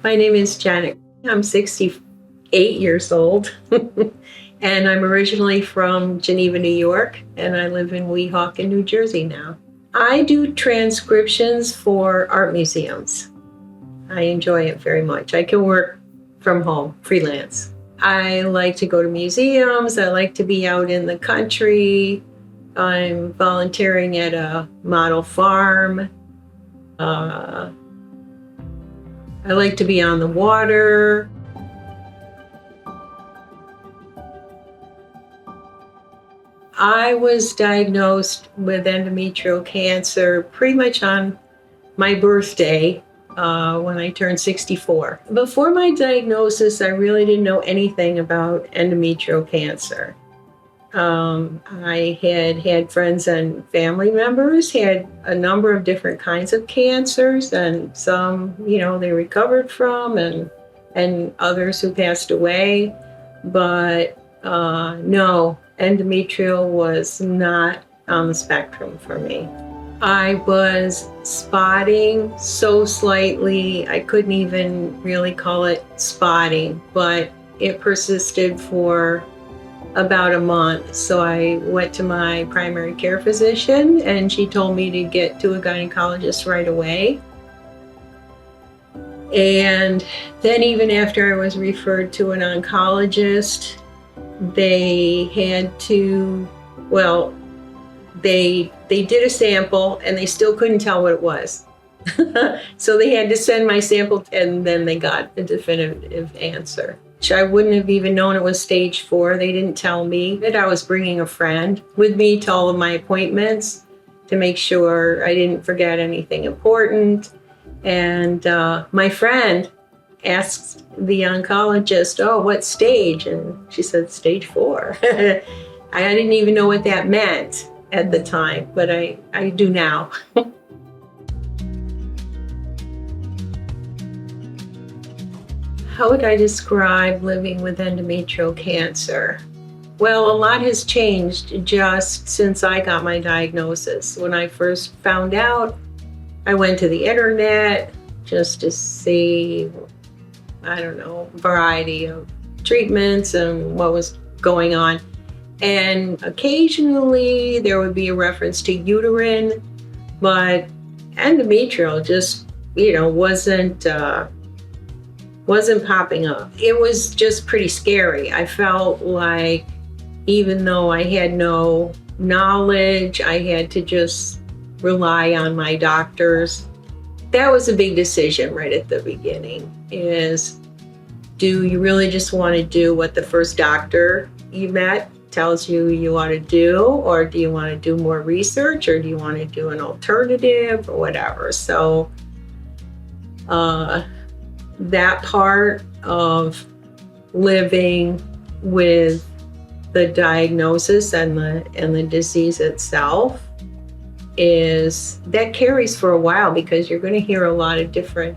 My name is Janet. I'm 68 years old, and I'm originally from Geneva, New York, and I live in Weehawken, New Jersey now. I do transcriptions for art museums. I enjoy it very much. I can work from home, freelance. I like to go to museums. I like to be out in the country. I'm volunteering at a model farm. I like to be on the water. I was diagnosed with endometrial cancer pretty much on my birthday when I turned 64. Before my diagnosis, I really didn't know anything about endometrial cancer. I had friends and family members had a number of different kinds of cancers, and some, they recovered from, and others who passed away. But no, endometrial was not on the spectrum for me. I was spotting so slightly, I couldn't even really call it spotting, but it persisted for about a month. So I went to my primary care physician, and she told me to get to a gynecologist right away. And then even after I was referred to an oncologist, they had to, they did a sample and they still couldn't tell what it was. So they had to send my sample, and then they got a definitive answer. I wouldn't have even known it was stage 4. They didn't tell me that. I was bringing a friend with me to all of my appointments to make sure I didn't forget anything important. And my friend asked the oncologist, "Oh, what stage?" And she said, "Stage 4." I didn't even know what that meant at the time, but I do now. How would I describe living with endometrial cancer? Well, a lot has changed just since I got my diagnosis. When I first found out, I went to the internet just to see, a variety of treatments and what was going on. And occasionally there would be a reference to uterine, but endometrial just, wasn't popping up. It was just pretty scary. I felt like even though I had no knowledge, I had to just rely on my doctors. That was a big decision right at the beginning, is do you really just want to do what the first doctor you met tells you ought to do, or do you want to do more research, or do you want to do an alternative or whatever? So that part of living with the diagnosis and the disease itself that carries for a while, because you're going to hear a lot of different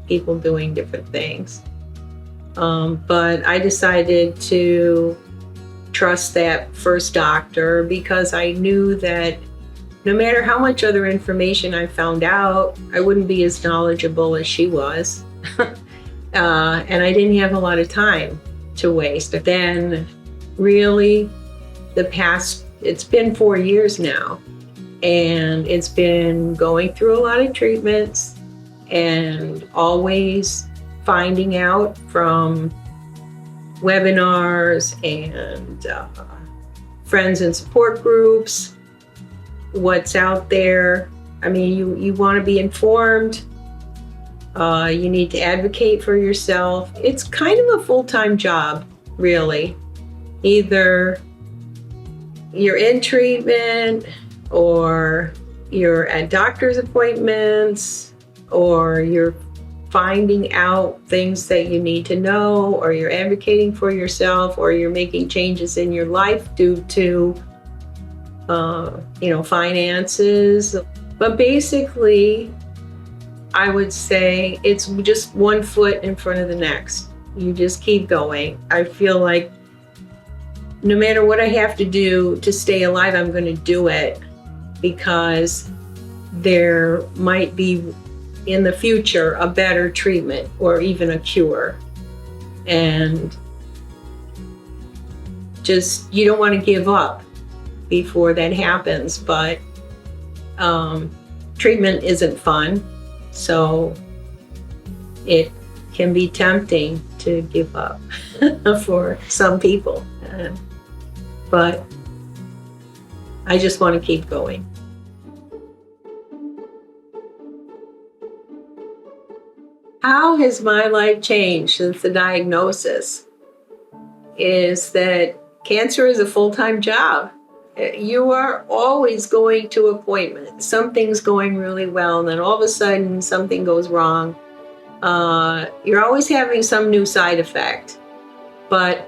people doing different things. But I decided to trust that first doctor because I knew that no matter how much other information I found out, I wouldn't be as knowledgeable as she was. And I didn't have a lot of time to waste. But then really it's been 4 years now, and it's been going through a lot of treatments and always finding out from webinars and friends and support groups what's out there. I mean, you want to be informed. You need to advocate for yourself. It's kind of a full-time job, really. Either you're in treatment, or you're at doctor's appointments, or you're finding out things that you need to know, or you're advocating for yourself, or you're making changes in your life due to, finances. But basically, I would say it's just one foot in front of the next. You just keep going. I feel like no matter what I have to do to stay alive, I'm going to do it, because there might be in the future a better treatment or even a cure. And just, you don't want to give up before that happens, but treatment isn't fun, so it can be tempting to give up for some people. But I just want to keep going. How has my life changed since the diagnosis? Is that cancer is a full-time job. You are always going to appointments. Something's going really well, and then all of a sudden something goes wrong. You're always having some new side effect. But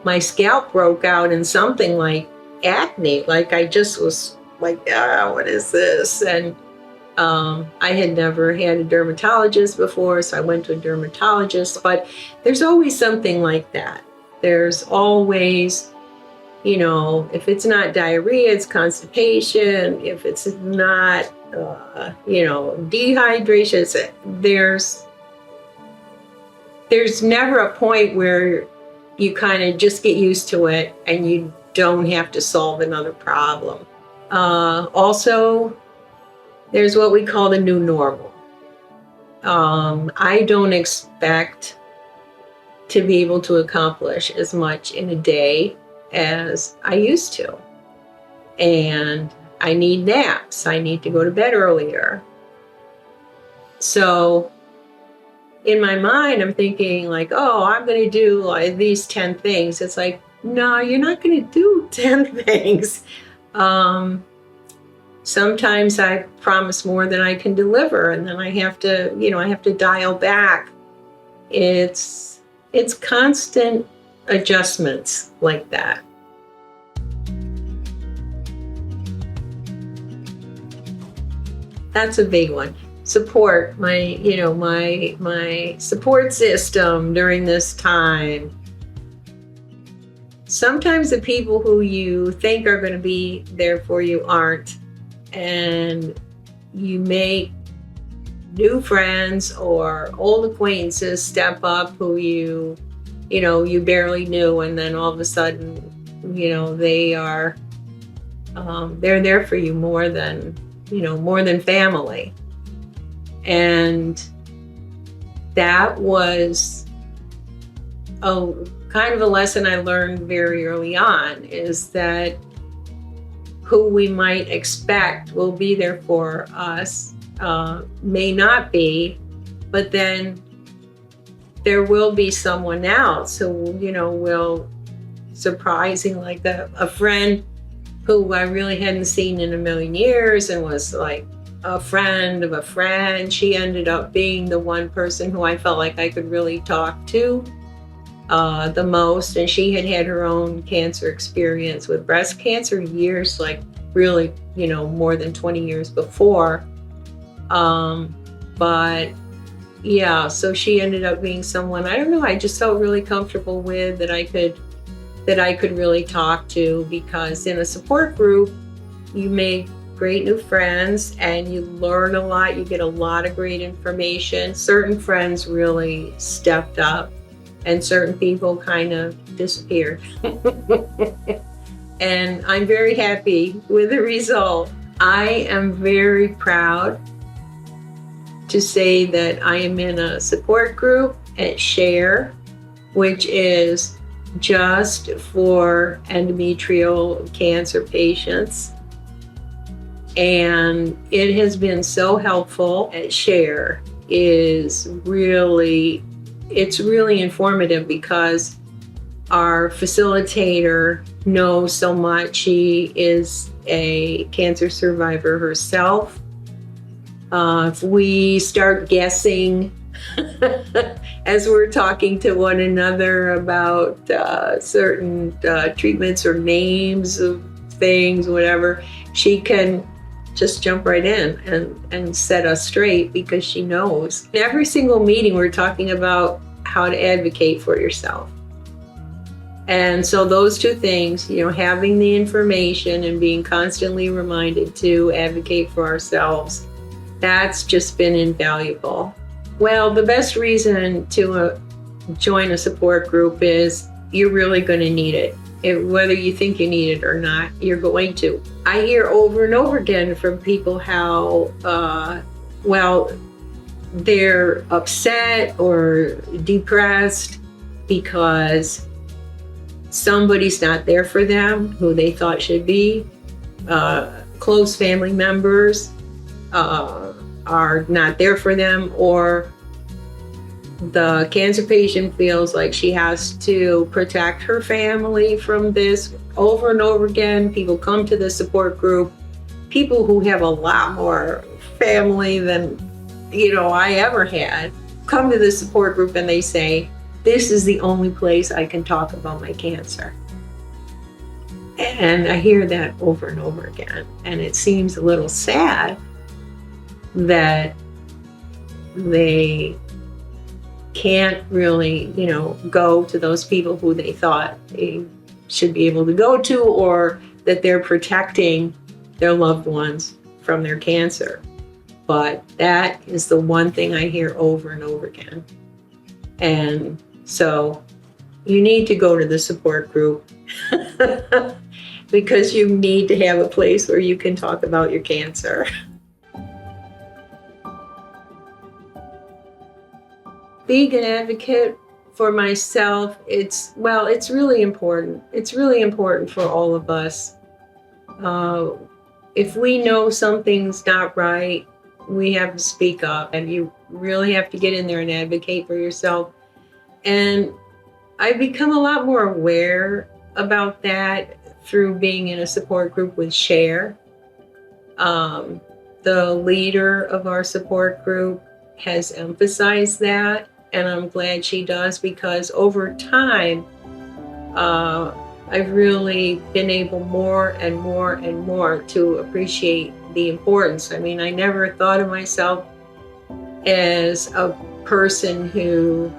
my scalp broke out in something like acne. Like I just was like, what is this? And I had never had a dermatologist before, so I went to a dermatologist. But there's always something like that. There's always, if it's not diarrhea, it's constipation. If it's not, dehydration, there's never a point where you kind of just get used to it and you don't have to solve another problem. Also, there's what we call the new normal. I don't expect to be able to accomplish as much in a day as I used to. And I need naps. I need to go to bed earlier. So in my mind, I'm thinking like, I'm going to do like these 10 things. It's like, no, you're not going to do 10 things. Sometimes I promise more than I can deliver, and then I have to dial back. It's constant adjustments like that. That's a big one. Support, my support system during this time. Sometimes the people who you think are going to be there for you aren't, and you make new friends or old acquaintances step up who you barely knew, and then all of a sudden, they are they're there for you more than family. And that was a kind of a lesson I learned very early on, is that who we might expect will be there for us may not be, but then there will be someone else who, will surprising, like a friend who I really hadn't seen in a million years and was like a friend of a friend. She ended up being the one person who I felt like I could really talk to the most. And she had her own cancer experience with breast cancer years, like really, more than 20 years before. But yeah, so she ended up being someone, I don't know, I just felt really comfortable with, that I could really talk to, because in a support group, you make great new friends and you learn a lot. You get a lot of great information. Certain friends really stepped up and certain people kind of disappeared. And I'm very happy with the result. I am very proud to say that I am in a support group at SHARE, which is just for endometrial cancer patients. And it has been so helpful at SHARE. It's really informative, because our facilitator knows so much. She is a cancer survivor herself. If we start guessing as we're talking to one another about certain treatments or names of things, whatever, she can just jump right in and set us straight, because she knows. In every single meeting, we're talking about how to advocate for yourself. And so those two things, having the information and being constantly reminded to advocate for ourselves, That's just been invaluable. Well, the best reason to join a support group is you're really going to need it. Whether you think you need it or not, you're going to. I hear over and over again from people how, they're upset or depressed because somebody's not there for them who they thought should be. Close family members are not there for them, or the cancer patient feels like she has to protect her family from this. Over and over again, people come to the support group, people who have a lot more family than I ever had, come to the support group and they say, this is the only place I can talk about my cancer. And I hear that over and over again. And it seems a little sad that they can't really, go to those people who they thought they should be able to go to, or that they're protecting their loved ones from their cancer. But that is the one thing I hear over and over again. And so you need to go to the support group because you need to have a place where you can talk about your cancer. Being an advocate for myself, it's really important. It's really important for all of us. If we know something's not right, we have to speak up, and you really have to get in there and advocate for yourself. And I've become a lot more aware about that through being in a support group with Share. The leader of our support group has emphasized that, and I'm glad she does, because over time, I've really been able more and more and more to appreciate the importance. I mean, I never thought of myself as a person who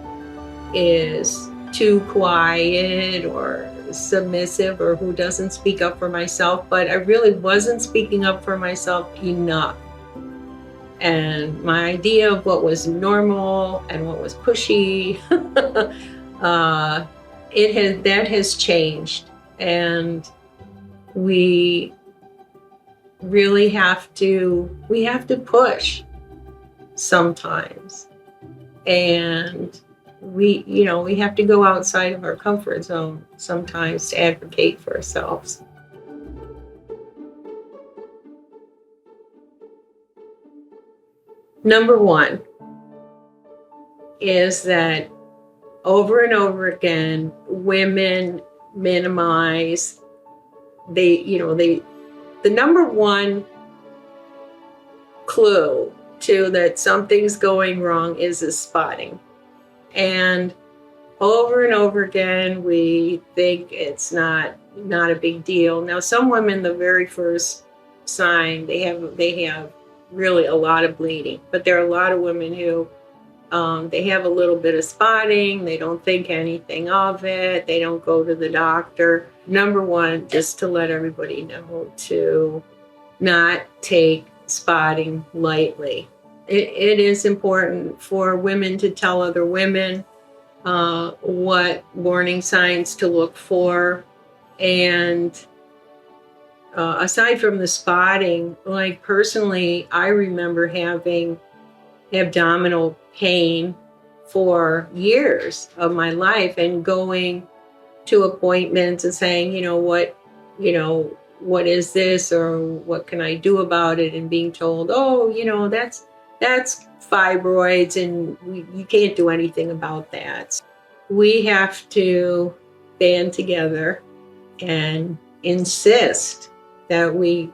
is too quiet or submissive or who doesn't speak up for myself, but I really wasn't speaking up for myself enough. And my idea of what was normal and what was pushy, that has changed, and we really have to push sometimes, and we have to go outside of our comfort zone sometimes to advocate for ourselves. Number one is that over and over again, women minimize, the number one clue to that something's going wrong is a spotting. And over and over again, we think it's not a big deal. Now, some women, the very first sign, they have really a lot of bleeding, but there are a lot of women who they have a little bit of spotting. They don't think anything of it. They don't go to the doctor. Number one, just to let everybody know, to not take spotting lightly. It is important for women to tell other women what warning signs to look for. And aside from the spotting, like personally, I remember having abdominal pain for years of my life and going to appointments and saying, what is this, or what can I do about it? And being told, that's fibroids and you can't do anything about that. We have to band together and insist that we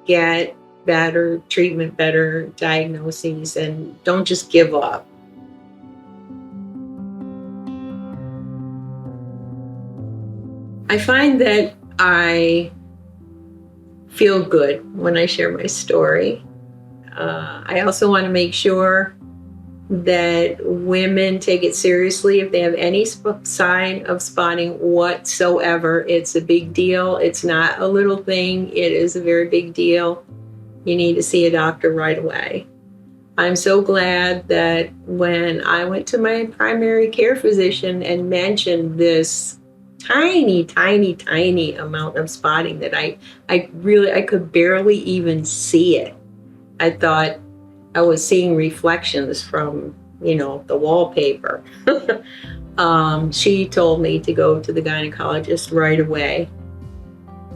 get better treatment, better diagnoses, and don't just give up. I find that I feel good when I share my story. I also want to make sure that women take it seriously if they have any sign of spotting whatsoever. It's a big deal. It's not a little thing. It is a very big deal. You need to see a doctor right away. I'm so glad that when I went to my primary care physician and mentioned this tiny, tiny, tiny amount of spotting that I could barely even see it. I thought I was seeing reflections from, the wallpaper. She told me to go to the gynecologist right away.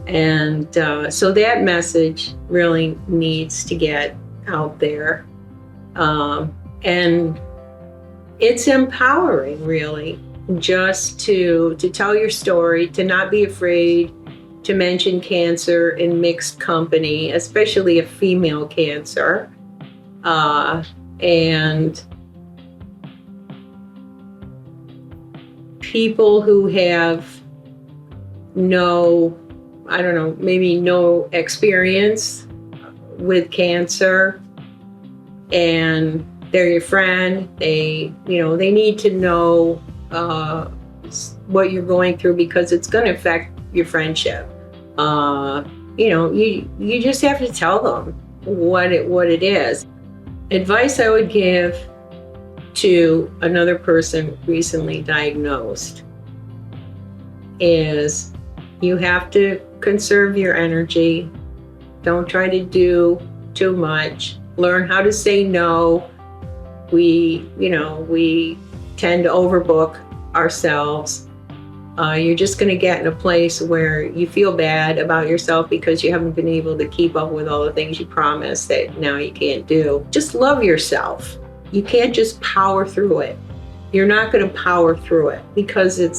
And so that message really needs to get out there. And it's empowering, really, just to tell your story, to not be afraid to mention cancer in mixed company, especially a female cancer. And people who have maybe no experience with cancer, and they're your friend, they need to know what you're going through, because it's going to affect your friendship. You just have to tell them what it is. Advice I would give to another person recently diagnosed is you have to conserve your energy. Don't try to do too much. Learn how to say no. We tend to overbook ourselves. You're just going to get in a place where you feel bad about yourself because you haven't been able to keep up with all the things you promised that now you can't do. Just love yourself. You can't just power through it. You're not going to power through it because it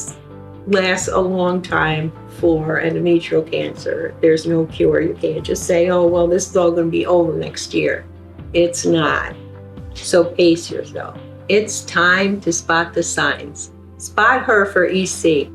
lasts a long time for endometrial cancer. There's no cure. You can't just say, oh, well, this is all going to be over next year. It's not. So pace yourself. It's time to spot the signs. Spot her for EC.